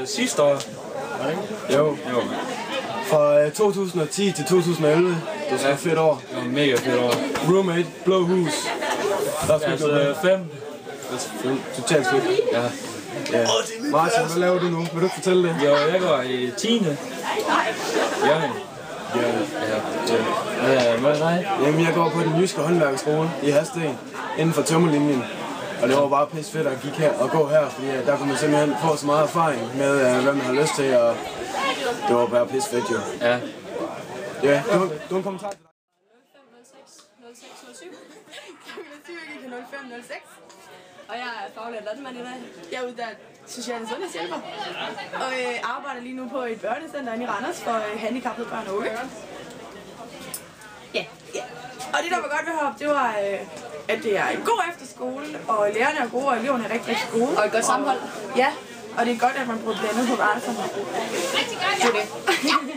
sidste år. Jo. Fra 2010 til 2011. Det var et fedt år. Det var et mega fedt år. Roommate, blå hus. Der er Altså 5. Totalt fedt. Ja. Ja. Martin, hvad laver du nu? Vil du ikke fortælle det? Jo, jeg går i 10. Jørgen. Ja. Hvad er dig? Jamen, jeg går på den jyske håndværkerskole i Hadsten, inden for tømmerlinjen. Og det var bare pisse fedt at gik her og gå her, fordi der kunne man simpelthen få så meget erfaring med, hvad man har lyst til, og det var bare pisse fedt jo. Ja. Ja, du har en kommentar til dig? 0506 0607. Jeg gik 0506. Og jeg er faglært landmand i dag. Jeg er uddannet social- og sundhedshjælper. Og arbejder lige nu på et børnecenter inde i Randers for handicappede børn og unge. Ja. Og det der var godt ved heroppe, det var, at det er en god efterskole, og lærerne er gode, og eleverne er rigtig, rigtig gode. Og et godt sammenhold. Ja, og det er godt, at man bruger blandet på værelserne. Rigtig godt, ja. Det er det.